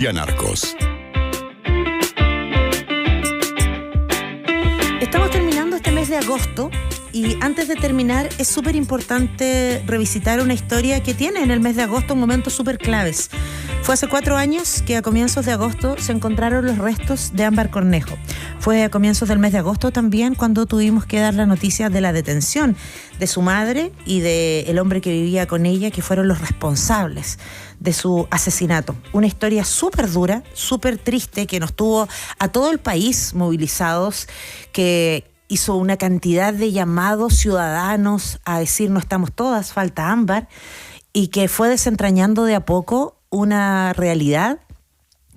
y a Narcos. Estamos terminando este mes de agosto y antes de terminar es súper importante revisitar una historia que tiene en el mes de agosto momentos súper claves. Fue hace 4 años que a comienzos de agosto se encontraron los restos de Ámbar Cornejo. Fue a comienzos del mes de agosto también cuando tuvimos que dar la noticia de la detención de su madre y del hombre que vivía con ella, que fueron los responsables de su asesinato. Una historia súper dura, súper triste, que nos tuvo a todo el país movilizados, que hizo una cantidad de llamados ciudadanos a decir no estamos todas, falta Ámbar, y que fue desentrañando de a poco una realidad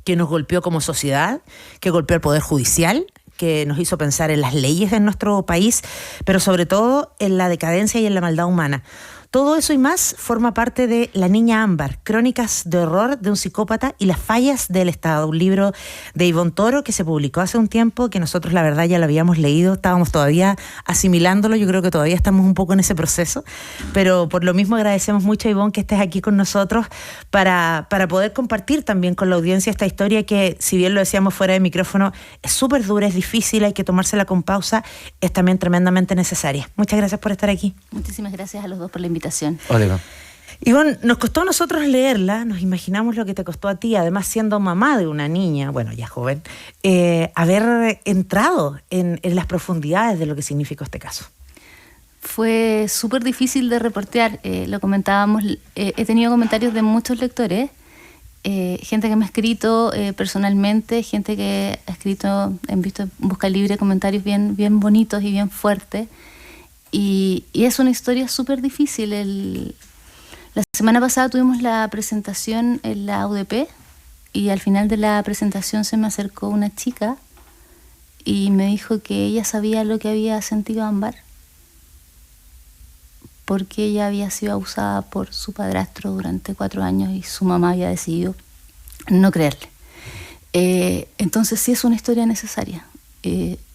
que nos golpeó como sociedad, que golpeó al Poder Judicial, que nos hizo pensar en las leyes de nuestro país, pero sobre todo en la decadencia y en la maldad humana. Todo eso y más forma parte de La Niña Ámbar, crónicas de horror de un psicópata y las fallas del Estado, un libro de Ivonne Toro que se publicó hace un tiempo, que nosotros la verdad ya lo habíamos leído, estábamos todavía asimilándolo, yo creo que todavía estamos un poco en ese proceso, pero por lo mismo agradecemos mucho a Ivonne que estés aquí con nosotros para poder compartir también con la audiencia esta historia que, si bien lo decíamos fuera de micrófono, es súper dura, es difícil, hay que tomársela con pausa, es también tremendamente necesaria. Muchas gracias por estar aquí. Muchísimas gracias a los dos por la invitación. Hola. Ivonne, nos costó a nosotros leerla, nos imaginamos lo que te costó a ti, además siendo mamá de una niña, bueno, ya joven, haber entrado en las profundidades de lo que significó este caso. Fue súper difícil de reportear, lo comentábamos, he tenido comentarios de muchos lectores, gente que me ha escrito personalmente, gente que ha escrito en Busca Libre comentarios bien bonitos y bien fuertes. Y es una historia súper difícil. La semana pasada tuvimos la presentación en la UDP y al final de la presentación se me acercó una chica y me dijo que ella sabía lo que había sentido Ámbar porque ella había sido abusada por su padrastro durante 4 años y su mamá había decidido no creerle. Entonces sí es una historia necesaria.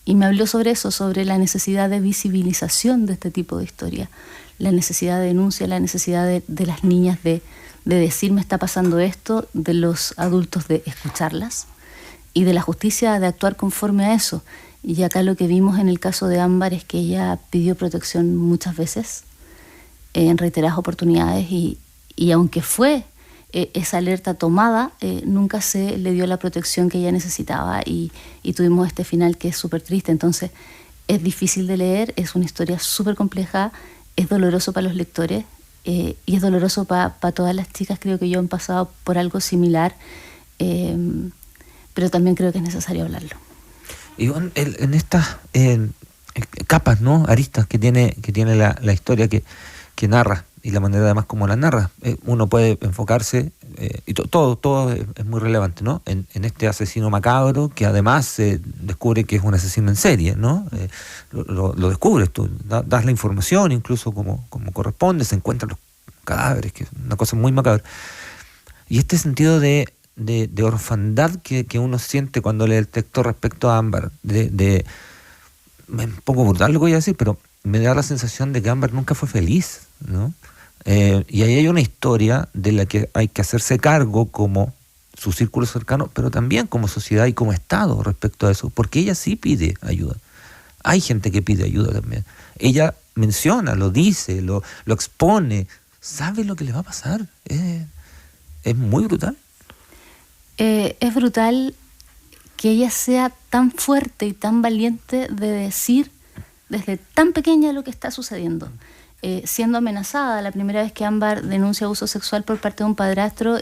Y me habló sobre eso, sobre la necesidad de visibilización de este tipo de historia, la necesidad de denuncia, la necesidad de las niñas de decir me está pasando esto, de los adultos de escucharlas y de la justicia de actuar conforme a eso. Y acá lo que vimos en el caso de Ámbar es que ella pidió protección muchas veces, en reiteradas oportunidades, y aunque fue esa alerta tomada, nunca se le dio la protección que ella necesitaba y tuvimos este final que es súper triste. Entonces es difícil de leer, es una historia súper compleja, es doloroso para los lectores y es doloroso para todas las chicas. Creo que yo han pasado por algo similar, pero también creo que es necesario hablarlo. Y en estas capas, ¿no? Aristas que tiene la historia que narra y la manera además como la narra, uno puede enfocarse, y todo es muy relevante, ¿no? En este asesino macabro que además se descubre que es un asesino en serie, ¿no? Lo descubres tú, das la información incluso como corresponde, se encuentran los cadáveres, que es una cosa muy macabra. Y este sentido de orfandad que uno siente cuando lee el texto respecto a Ámbar, es un poco brutal lo que voy a decir, pero me da la sensación de que Ámbar nunca fue feliz, ¿no? Y ahí hay una historia de la que hay que hacerse cargo como su círculo cercano, pero también como sociedad y como Estado respecto a eso, porque ella sí pide ayuda. Hay gente que pide ayuda también. Ella menciona, lo dice, lo expone, sabe lo que le va a pasar. Es muy brutal. Es brutal que ella sea tan fuerte y tan valiente de decir desde tan pequeña lo que está sucediendo. Siendo amenazada, la primera vez que Ámbar denuncia abuso sexual por parte de un padrastro,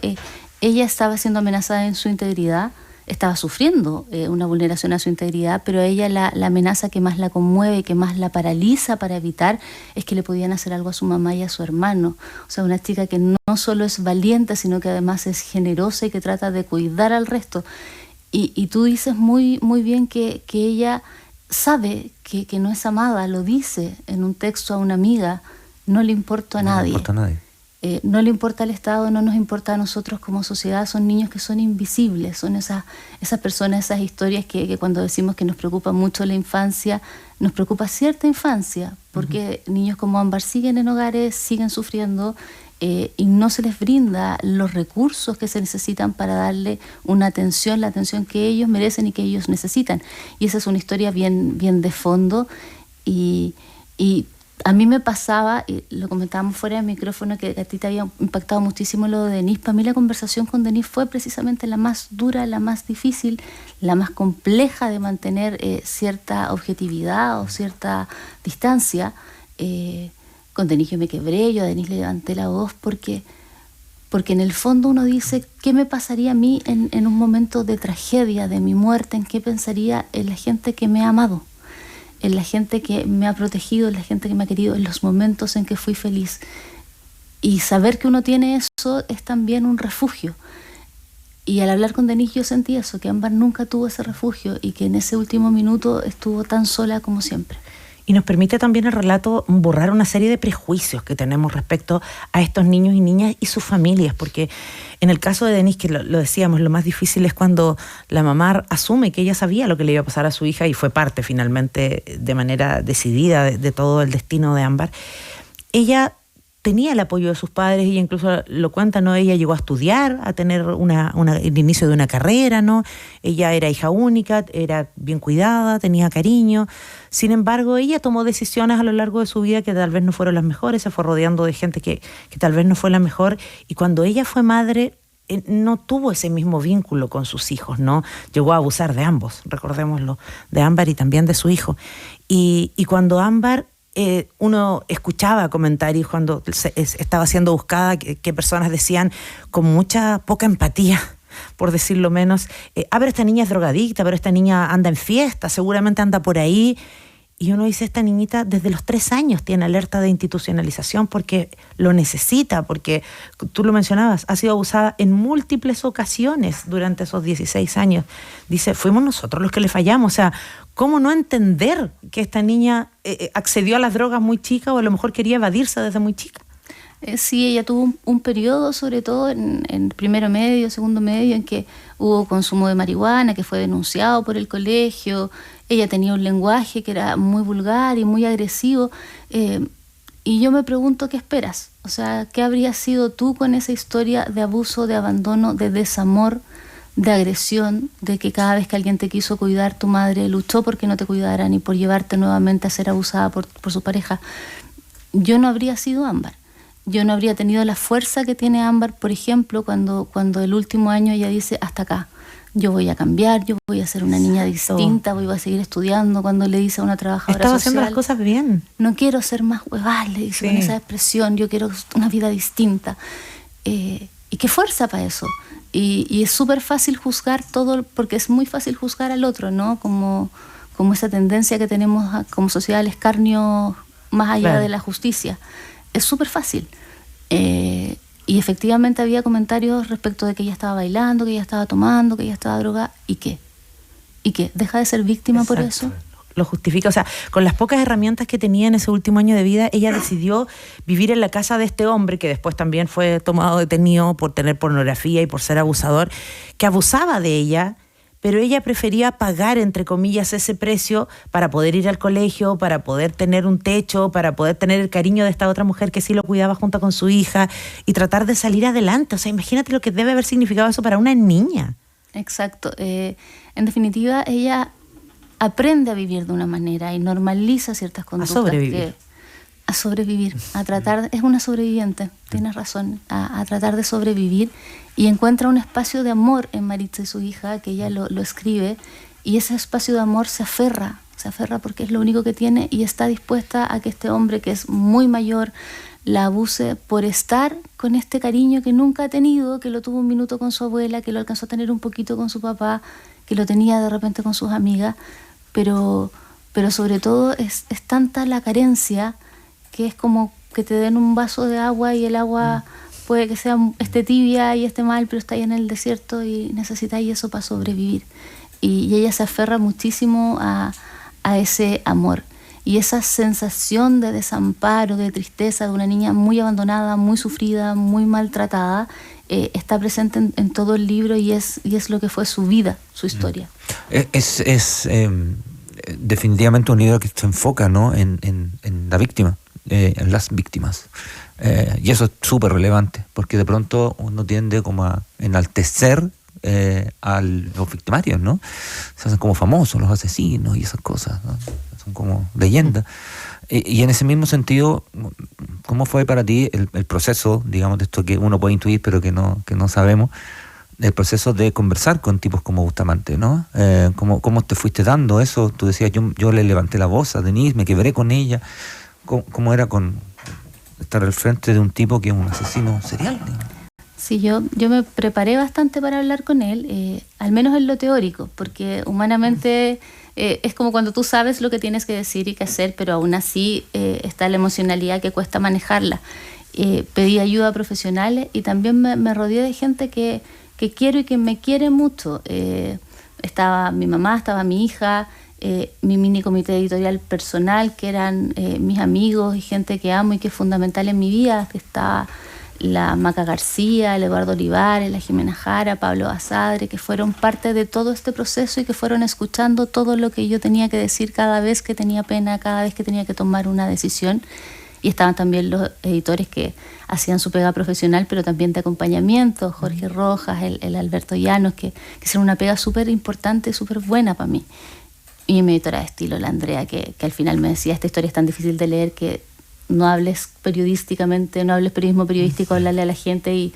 ella estaba siendo amenazada en su integridad, estaba sufriendo una vulneración a su integridad, pero a ella la amenaza que más la conmueve, que más la paraliza para evitar, es que le podían hacer algo a su mamá y a su hermano. O sea, una chica que no solo es valiente, sino que además es generosa y que trata de cuidar al resto. Y tú dices muy bien que ella sabe que no es amada, lo dice en un texto a una amiga, no le importa a nadie. No le importa a nadie. No le importa al Estado, no nos importa a nosotros como sociedad. Son niños que son invisibles, son esas personas, esas historias que cuando decimos que nos preocupa mucho la infancia, nos preocupa cierta infancia, porque niños como Ámbar siguen en hogares, siguen sufriendo y no se les brinda los recursos que se necesitan para darle la atención que ellos merecen y que ellos necesitan. Y esa es una historia bien de fondo, y a mí me pasaba, y lo comentábamos fuera del micrófono, que a ti te había impactado muchísimo lo de Denise. Para mí la conversación con Denise fue precisamente la más dura, la más difícil, la más compleja de mantener cierta objetividad o cierta distancia. Con Denise yo me quebré, yo a Denise le levanté la voz porque en el fondo uno dice, ¿qué me pasaría a mí en un momento de tragedia, de mi muerte? ¿En qué pensaría en la gente que me ha amado? En la gente que me ha protegido, en la gente que me ha querido, en los momentos en que fui feliz. Y saber que uno tiene eso es también un refugio. Y al hablar con Denise yo sentí eso, que Ámbar nunca tuvo ese refugio y que en ese último minuto estuvo tan sola como siempre. Y nos permite también el relato borrar una serie de prejuicios que tenemos respecto a estos niños y niñas y sus familias, porque en el caso de Denise, que lo decíamos, lo más difícil es cuando la mamá asume que ella sabía lo que le iba a pasar a su hija y fue parte finalmente de manera decidida de todo el destino de Ámbar. Ella tenía el apoyo de sus padres, y incluso lo cuenta, ¿no? Ella llegó a estudiar, a tener el inicio de una carrera, ¿no? Ella era hija única, era bien cuidada, tenía cariño. Sin embargo, ella tomó decisiones a lo largo de su vida que tal vez no fueron las mejores, se fue rodeando de gente que tal vez no fue la mejor, y cuando ella fue madre, no tuvo ese mismo vínculo con sus hijos, ¿no? Llegó a abusar de ambos, recordémoslo, de Ámbar y también de su hijo. Y cuando Ámbar, uno escuchaba comentarios cuando estaba siendo buscada que personas decían con mucha poca empatía, por decirlo menos, pero esta niña es drogadicta, pero esta niña anda en fiesta, seguramente anda por ahí. Y uno dice, esta niñita desde los 3 años tiene alerta de institucionalización porque lo necesita, porque tú lo mencionabas, ha sido abusada en múltiples ocasiones durante esos 16 años. Dice, fuimos nosotros los que le fallamos. O sea, ¿cómo no entender que esta niña accedió a las drogas muy chica, o a lo mejor quería evadirse desde muy chica? Sí, ella tuvo un periodo, sobre todo en primero medio, segundo medio, en que hubo consumo de marihuana, que fue denunciado por el colegio. Ella tenía un lenguaje que era muy vulgar y muy agresivo. Y yo me pregunto, ¿qué esperas? O sea, ¿qué habrías sido tú con esa historia de abuso, de abandono, de desamor, de agresión, de que cada vez que alguien te quiso cuidar, tu madre luchó porque no te cuidaran y por llevarte nuevamente a ser abusada por su pareja? Yo no habría sido Ámbar. Yo no habría tenido la fuerza que tiene Ámbar, por ejemplo, cuando el último año ella dice, hasta acá, yo voy a cambiar, yo voy a ser una niña distinta, voy a seguir estudiando. Cuando le dice a una trabajadora Estaba social, haciendo las cosas bien. No quiero ser más huevada, le dice con esa expresión, yo quiero una vida distinta. Y qué fuerza para eso. Y es súper fácil juzgar todo, porque es muy fácil juzgar al otro, ¿no? Como esa tendencia que tenemos como sociedad al escarnio más allá de la justicia. Es súper fácil. Y efectivamente había comentarios respecto de que ella estaba bailando, que ella estaba tomando, que ella estaba drogada. ¿Y qué? ¿Deja de ser víctima por eso? Lo justifica. O sea, con las pocas herramientas que tenía en ese último año de vida, ella decidió vivir en la casa de este hombre, que después también fue tomado detenido por tener pornografía y por ser abusador, que abusaba de ella, pero ella prefería pagar, entre comillas, ese precio para poder ir al colegio, para poder tener un techo, para poder tener el cariño de esta otra mujer que sí lo cuidaba junto con su hija y tratar de salir adelante. O sea, imagínate lo que debe haber significado eso para una niña. Exacto. En definitiva, ella aprende a vivir de una manera y normaliza ciertas conductas. A sobrevivir, a tratar, es una sobreviviente, tienes razón, a tratar de sobrevivir, y encuentra un espacio de amor en Maritza y su hija, que ella lo escribe, y ese espacio de amor se aferra porque es lo único que tiene, y está dispuesta a que este hombre, que es muy mayor, la abuse por estar con este cariño que nunca ha tenido, que lo tuvo un minuto con su abuela, que lo alcanzó a tener un poquito con su papá, que lo tenía de repente con sus amigas, pero sobre todo es tanta la carencia que es como que te den un vaso de agua y el agua puede que esté tibia y esté mal, pero está ahí en el desierto y necesitáis eso para sobrevivir. Y ella se aferra muchísimo a ese amor. Y esa sensación de desamparo, de tristeza de una niña muy abandonada, muy sufrida, muy maltratada, está presente en todo el libro y es lo que fue su vida, su historia. Es definitivamente un libro que se enfoca, ¿no?, en la víctima. en las víctimas. Y eso es súper relevante, porque de pronto uno tiende como a enaltecer a los victimarios, ¿no? Se hacen como famosos los asesinos y esas cosas, ¿no? Son como leyendas. Y en ese mismo sentido, ¿cómo fue para ti el proceso, digamos, de esto que uno puede intuir pero que no sabemos, el proceso de conversar con tipos como Bustamante, ¿no? ¿Cómo te fuiste dando eso? Tú decías, yo le levanté la voz a Denise, me quebré con ella. ¿Cómo era con estar al frente de un tipo que es un asesino serial, digamos? Sí, yo me preparé bastante para hablar con él, al menos en lo teórico, porque humanamente es como cuando tú sabes lo que tienes que decir y que hacer, pero aún así está la emocionalidad que cuesta manejarla. Pedí ayuda profesional y también me rodeé de gente que quiero y que me quiere mucho. Estaba mi mamá, estaba mi hija, mi mini comité editorial personal, que eran mis amigos y gente que amo y que es fundamental en mi vida, que está la Maca García, el Eduardo Olivares, la Jimena Jara, Pablo Asadre, que fueron parte de todo este proceso y que fueron escuchando todo lo que yo tenía que decir cada vez que tenía pena, cada vez que tenía que tomar una decisión. Y estaban también los editores que hacían su pega profesional, pero también de acompañamiento, Jorge Rojas, el Alberto Llanos, que hicieron una pega súper importante, súper buena para mí. Y mi editora de estilo, la Andrea, que al final me decía, esta historia es tan difícil de leer que no hables periodísticamente, no hables periodístico, hablarle a la gente y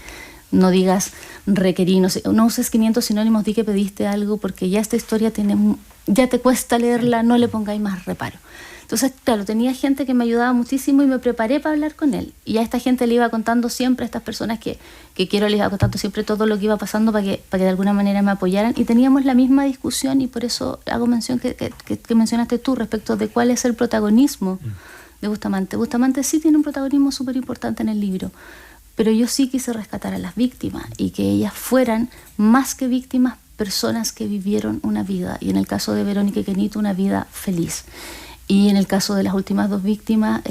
no digas requerí, no uses 500 sinónimos, di que pediste algo, porque ya esta historia ya te cuesta leerla, no le pongáis más reparo. Entonces, claro, tenía gente que me ayudaba muchísimo y me preparé para hablar con él. Y a esta gente le iba contando siempre, a estas personas que quiero, les iba contando siempre todo lo que iba pasando para que de alguna manera me apoyaran. Y teníamos la misma discusión y por eso hago mención que mencionaste tú respecto de cuál es el protagonismo de Bustamante. Bustamante sí tiene un protagonismo súper importante en el libro, pero yo sí quise rescatar a las víctimas y que ellas fueran, más que víctimas, personas que vivieron una vida. Y en el caso de Verónica y Kenito, una vida feliz. Y en el caso de las últimas dos víctimas,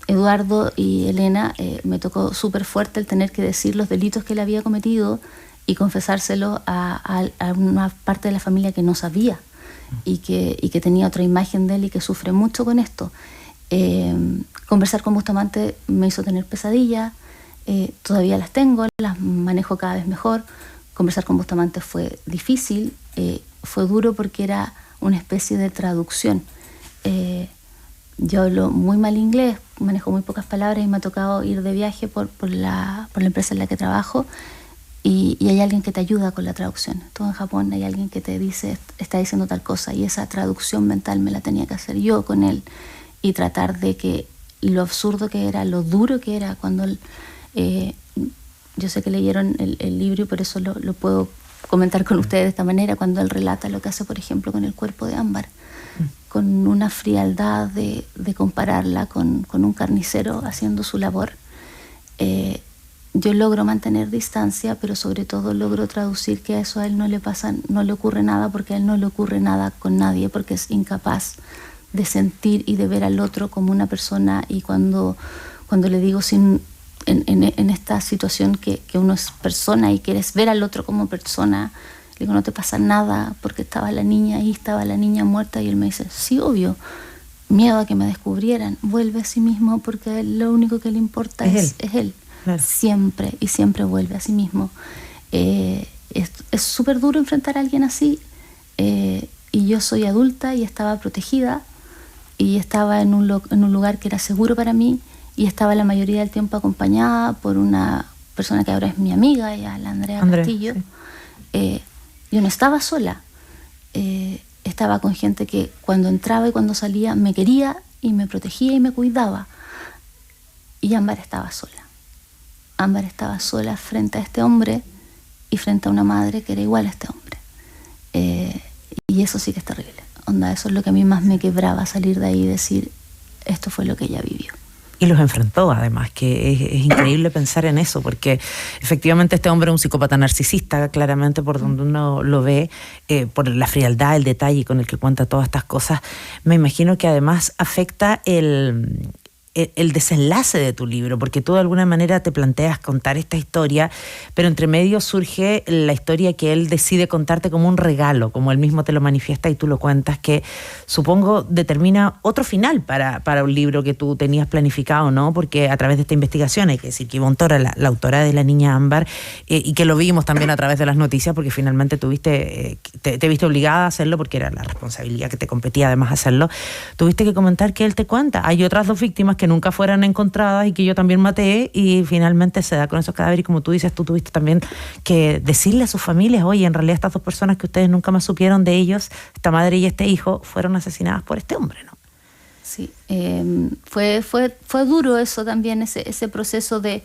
Eduardo y Elena, me tocó súper fuerte el tener que decir los delitos que él había cometido y confesárselo a una parte de la familia que no sabía y que tenía otra imagen de él y que sufre mucho con esto. Conversar con Bustamante me hizo tener pesadillas, todavía las tengo, las manejo cada vez mejor. Conversar con Bustamante fue difícil, fue duro porque era una especie de traducción. Yo hablo muy mal inglés, manejo muy pocas palabras y me ha tocado ir de viaje por la empresa en la que trabajo y hay alguien que te ayuda con la traducción. Tú en Japón hay alguien que te dice, está diciendo tal cosa, y esa traducción mental me la tenía que hacer yo con él y tratar de que lo absurdo que era, lo duro que era cuando él, yo sé que leyeron el libro y por eso lo puedo comentar con ustedes de esta manera, cuando él relata lo que hace, por ejemplo, con el cuerpo de Ámbar, con una frialdad de compararla con un carnicero haciendo su labor. Yo logro mantener distancia, pero sobre todo logro traducir que a eso a él no le pasa, no le ocurre nada, porque a él no le ocurre nada con nadie, porque es incapaz de sentir y de ver al otro como una persona. Y cuando le digo en esta situación que uno es persona y quieres ver al otro como persona, le digo, no te pasa nada porque estaba la niña ahí, estaba la niña muerta, y él me dice, sí, obvio, miedo a que me descubrieran. Vuelve a sí mismo porque a él lo único que le importa es él. Claro. Siempre, y siempre vuelve a sí mismo. Es súper duro enfrentar a alguien así, y yo soy adulta y estaba protegida y estaba en un lugar que era seguro para mí y estaba la mayoría del tiempo acompañada por una persona que ahora es mi amiga, ya, la Andrea Castillo. Sí. Yo no estaba sola, estaba con gente que cuando entraba y cuando salía me quería y me protegía y me cuidaba. Y Ámbar estaba sola. Ámbar estaba sola frente a este hombre y frente a una madre que era igual a este hombre. Y eso sí que es terrible. Onda, eso es lo que a mí más me quebraba, salir de ahí y decir, esto fue lo que ella vivió. Y los enfrentó, además, que es increíble pensar en eso, porque efectivamente este hombre es un psicópata narcisista, claramente por donde uno lo ve, por la frialdad, el detalle con el que cuenta todas estas cosas. Me imagino que además afecta el el desenlace de tu libro, porque tú de alguna manera te planteas contar esta historia, pero entre medio surge la historia que él decide contarte como un regalo, como él mismo te lo manifiesta y tú lo cuentas, que supongo determina otro final para un libro que tú tenías planificado, ¿no? Porque a través de esta investigación, hay que decir que Ivonne Tora, la autora de La Niña Ámbar, y que lo vimos también a través de las noticias, porque finalmente te viste obligada a hacerlo, porque era la responsabilidad que te competía además hacerlo, tuviste que comentar que él te cuenta, hay otras 2 víctimas que nunca fueran encontradas y que yo también maté, y finalmente se da con esos cadáveres, y como tú dices, tú tuviste también que decirle a sus familias, oye, en realidad estas 2 personas que ustedes nunca más supieron de ellos, esta madre y este hijo, fueron asesinadas por este hombre, ¿no? Sí, fue duro eso también, ese proceso de...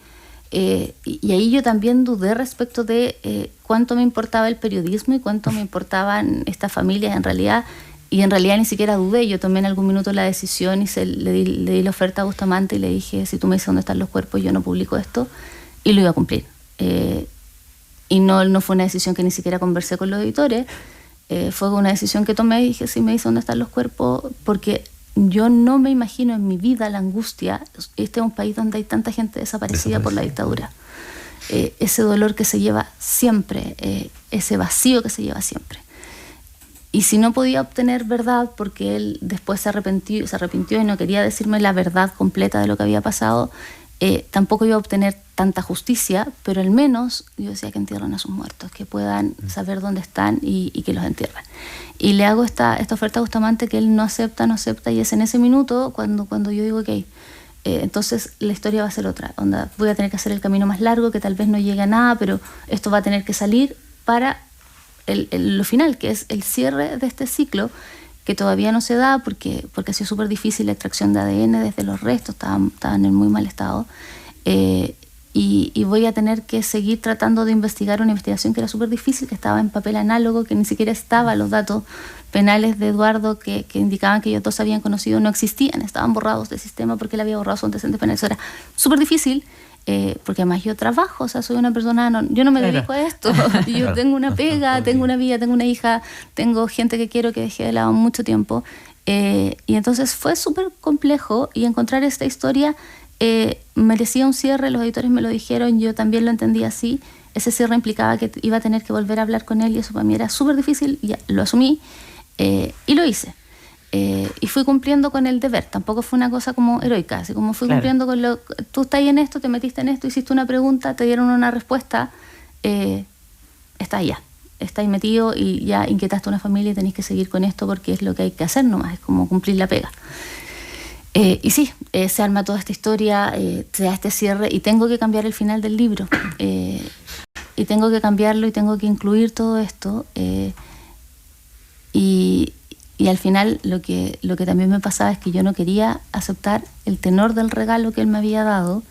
y ahí yo también dudé respecto de cuánto me importaba el periodismo y cuánto me importaban estas familias en realidad. Y en realidad ni siquiera dudé, yo tomé en algún minuto la decisión y le di la oferta a Bustamante y le dije, si tú me dices dónde están los cuerpos, yo no publico esto, y lo iba a cumplir. Y no fue una decisión que ni siquiera conversé con los editores, fue una decisión que tomé y dije, si me dices dónde están los cuerpos, porque yo no me imagino en mi vida la angustia. Este es un país donde hay tanta gente desaparecida por la dictadura. Ese dolor que se lleva siempre, ese vacío que se lleva siempre. Y si no podía obtener verdad, porque él después se arrepintió y no quería decirme la verdad completa de lo que había pasado, tampoco iba a obtener tanta justicia, pero al menos yo decía que entierren a sus muertos, que puedan saber dónde están y que los entierren. Y le hago esta oferta a Bustamante que él no acepta, y es en ese minuto cuando yo digo, ok, entonces la historia va a ser otra. Voy a tener que hacer el camino más largo, que tal vez no llegue a nada, pero esto va a tener que salir para lo final, que es el cierre de este ciclo, que todavía no se da porque ha sido súper difícil la extracción de ADN desde los restos, estaban en muy mal estado, y voy a tener que seguir tratando de investigar una investigación que era súper difícil, que estaba en papel análogo, que ni siquiera estaba, los datos penales de Eduardo que indicaban que ellos 2 habían conocido no existían, estaban borrados del sistema porque él había borrado sus antecedentes penales. Era súper difícil. Porque además yo trabajo, o sea, soy una persona, yo no me dedico a esto, yo tengo una pega, tengo una vida, tengo una hija, tengo gente que quiero, que dejé de lado mucho tiempo, y entonces fue súper complejo, y encontrar esta historia merecía un cierre, los editores me lo dijeron, yo también lo entendí así, ese cierre implicaba que iba a tener que volver a hablar con él, y eso para mí era súper difícil, ya lo asumí, y lo hice. Y fui cumpliendo con el deber, tampoco fue una cosa como heroica, así como fui cumpliendo con tú estás en esto, te metiste en esto, hiciste una pregunta, te dieron una respuesta, estás ahí metido y ya inquietaste a una familia y tenés que seguir con esto porque es lo que hay que hacer nomás, es como cumplir la pega. Y sí, se arma toda esta historia, se da este cierre y tengo que cambiar el final del libro, y tengo que cambiarlo y tengo que incluir todo esto, y al final lo que también me pasaba es que yo no quería aceptar el tenor del regalo que él me había dado,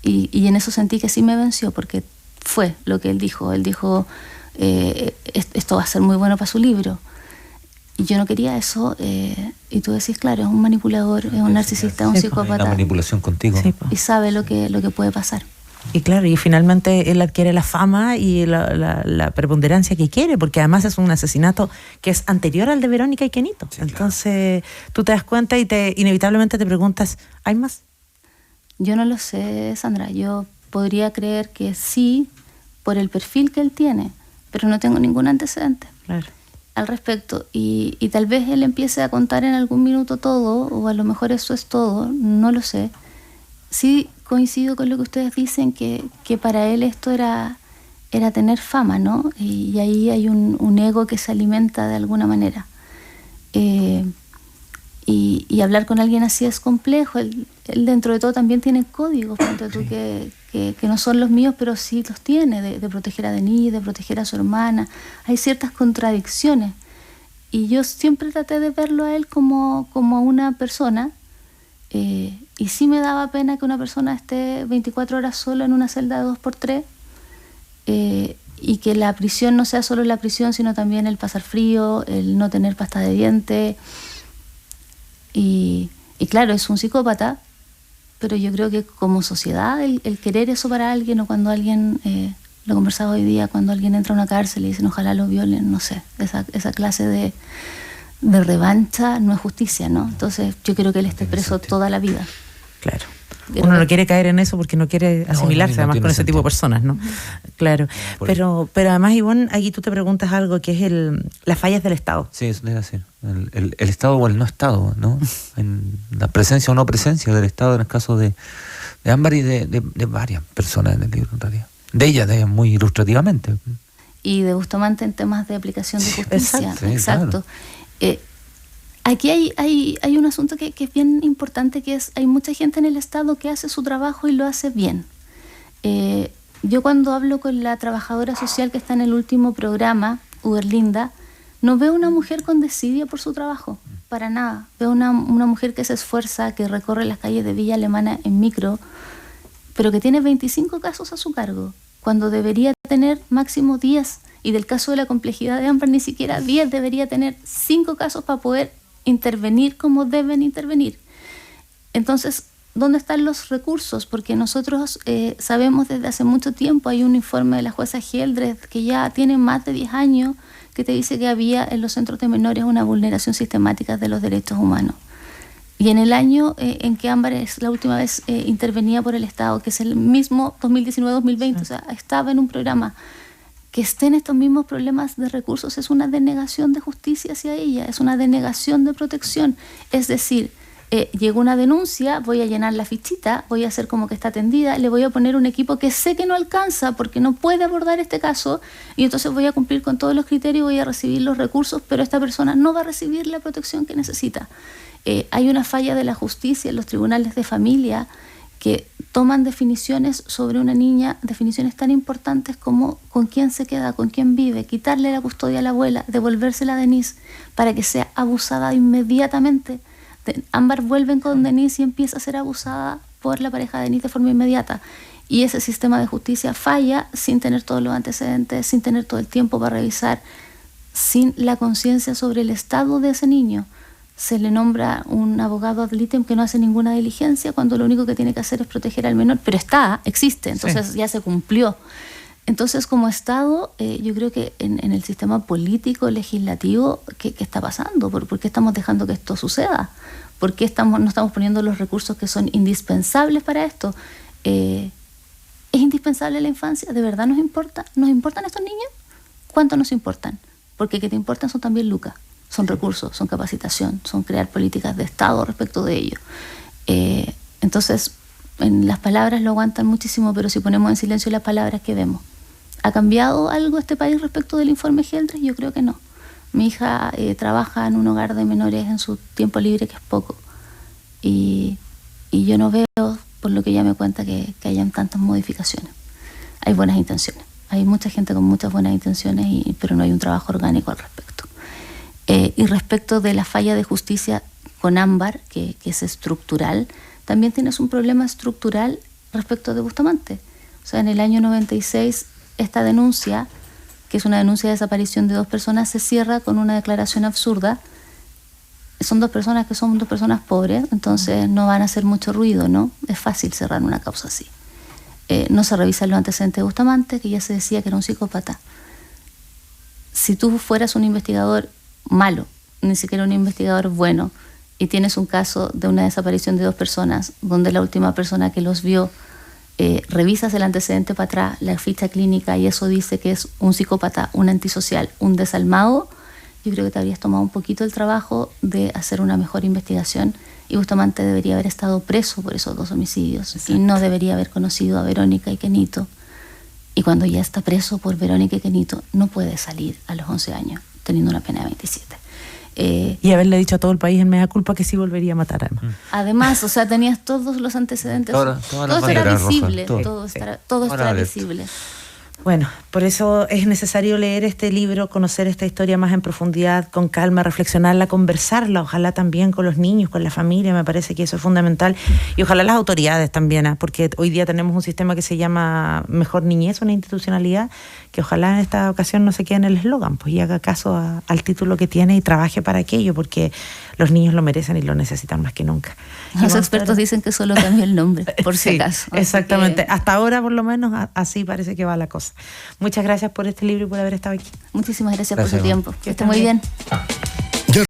y en eso sentí que sí me venció, porque fue lo que él dijo. Él dijo, esto va a ser muy bueno para su libro. Y yo no quería eso, y tú decís, claro, es un manipulador, es un narcisista, es un psicópata. Una manipulación contigo. Sí, y sabe lo que puede pasar. Y claro, y finalmente él adquiere la fama y la preponderancia que quiere, porque además es un asesinato que es anterior al de Verónica y Kenito. Sí, entonces tú te das cuenta y inevitablemente te preguntas, ¿hay más? Yo no lo sé, Sandra. Yo podría creer que sí, por el perfil que él tiene, pero no tengo ningún antecedente al respecto. Y tal vez él empiece a contar en algún minuto todo, o a lo mejor eso es todo, no lo sé. Sí coincido con lo que ustedes dicen, que para él esto era tener fama, ¿no? Y ahí hay un ego que se alimenta de alguna manera. Y hablar con alguien así es complejo. Él dentro de todo también tiene códigos, tú, que no son los míos, pero sí los tiene, de proteger a Denis, de proteger a su hermana. Hay ciertas contradicciones. Y yo siempre traté de verlo a él como a una persona. Y sí me daba pena que una persona esté 24 horas solo en una celda de 2x3, y que la prisión no sea solo la prisión, sino también el pasar frío, el no tener pasta de dientes. Y claro, es un psicópata, pero yo creo que como sociedad el querer eso para alguien, o cuando alguien, lo conversaba hoy día, cuando alguien entra a una cárcel y dicen ojalá lo violen, no sé, esa clase de revancha no es justicia, ¿no? Entonces yo creo que él esté preso toda la vida. Claro. Uno no quiere caer en eso porque no quiere asimilarse además con ese tipo de personas, ¿no? Claro. Pero además, Ivonne, aquí tú te preguntas algo que es las fallas del Estado. Sí, eso debe ser. El Estado o el no Estado, ¿no? En la presencia o no presencia del Estado en el caso de Ámbar y de varias personas en el libro, en realidad. De ella muy ilustrativamente. Y de Bustamante en temas de aplicación de justicia. Exacto. Claro. Aquí hay un asunto que es bien importante, que es, hay mucha gente en el Estado que hace su trabajo y lo hace bien. Yo cuando hablo con la trabajadora social que está en el último programa, Uberlinda, no veo una mujer con desidia por su trabajo, para nada. Veo una mujer que se esfuerza, que recorre las calles de Villa Alemana en micro, pero que tiene 25 casos a su cargo, cuando debería tener máximo 10. Y del caso de la complejidad de Ámbar, ni siquiera 10, debería tener 5 casos para poder intervenir como deben intervenir. Entonces, ¿dónde están los recursos? Porque nosotros sabemos desde hace mucho tiempo, hay un informe de la jueza Geldred que ya tiene más de 10 años, que te dice que había en los centros de menores una vulneración sistemática de los derechos humanos. Y en el año en que Ámbar es la última vez intervenía por el Estado, que es el mismo 2019-2020, sí. O sea, estaba en un programa, que estén estos mismos problemas de recursos es una denegación de justicia hacia ella, es una denegación de protección. Es decir, llegó una denuncia, voy a llenar la fichita, voy a hacer como que está atendida, le voy a poner un equipo que sé que no alcanza porque no puede abordar este caso, y entonces voy a cumplir con todos los criterios, voy a recibir los recursos, pero esta persona no va a recibir la protección que necesita. Hay una falla de la justicia en los tribunales de familia que toman definiciones sobre una niña, definiciones tan importantes como con quién se queda, con quién vive, quitarle la custodia a la abuela, devolvérsela a Denise para que sea abusada inmediatamente. Ámbar vuelve con Denise y empieza a ser abusada por la pareja de Denise de forma inmediata. Y ese sistema de justicia falla sin tener todos los antecedentes, sin tener todo el tiempo para revisar, sin la conciencia sobre el estado de ese niño. Se le nombra un abogado ad litem que no hace ninguna diligencia cuando lo único que tiene que hacer es proteger al menor, pero existe, entonces sí. Ya se cumplió. Entonces, como Estado, yo creo que en el sistema político, legislativo, ¿qué está pasando? ¿Por qué estamos dejando que esto suceda? ¿Por qué no estamos poniendo los recursos que son indispensables para esto? ¿Es indispensable la infancia? ¿De verdad nos importa? ¿Nos importan estos niños? ¿Cuánto nos importan? Porque que te importan son también lucas. Son recursos, son capacitación, son crear políticas de Estado respecto de ello. Entonces, en las palabras lo aguantan muchísimo, pero si ponemos en silencio las palabras, ¿qué vemos? ¿Ha cambiado algo este país respecto del informe Geldred? Yo creo que no. Mi hija trabaja en un hogar de menores en su tiempo libre, que es poco. Y yo no veo, por lo que ella me cuenta, que hayan tantas modificaciones. Hay buenas intenciones. Hay mucha gente con muchas buenas intenciones, pero no hay un trabajo orgánico al respecto. Y respecto de la falla de justicia con Ámbar, que es estructural, también tienes un problema estructural respecto de Bustamante. O sea, en el año 96, esta denuncia, que es una denuncia de desaparición de 2 personas, se cierra con una declaración absurda. Son 2 personas que son 2 personas pobres, entonces no van a hacer mucho ruido, ¿no? Es fácil cerrar una causa así. No se revisan los antecedentes de Bustamante, que ya se decía que era un psicópata. Si tú fueras un investigador malo, ni siquiera un investigador bueno, y tienes un caso de una desaparición de 2 personas, donde la última persona que los vio, revisas el antecedente para atrás, la ficha clínica, y eso dice que es un psicópata, un antisocial, un desalmado, yo creo que te habrías tomado un poquito el trabajo de hacer una mejor investigación, y Bustamante debería haber estado preso por esos 2 homicidios. Exacto. Y no debería haber conocido a Verónica y Kenito, y cuando ya está preso por Verónica y Kenito, no puede salir a los 11 años teniendo una pena de 27. Y haberle dicho a todo el país en mea culpa que sí volvería a matar, además. Además, o sea, tenías todos los antecedentes. Todo era visible. Todo era visible. Bueno, por eso es necesario leer este libro, conocer esta historia más en profundidad, con calma, reflexionarla, conversarla, ojalá también con los niños, con la familia, me parece que eso es fundamental, y ojalá las autoridades también, porque hoy día tenemos un sistema que se llama Mejor Niñez, una institucionalidad que ojalá en esta ocasión no se quede en el eslogan, pues y haga caso al título que tiene y trabaje para aquello, porque los niños lo merecen y lo necesitan más que nunca. Los expertos dicen que solo cambia el nombre, por si acaso. Exactamente, hasta ahora por lo menos así parece que va la cosa. Muchas gracias por este libro y por haber estado aquí. Muchísimas gracias por su tiempo. Que esté muy bien.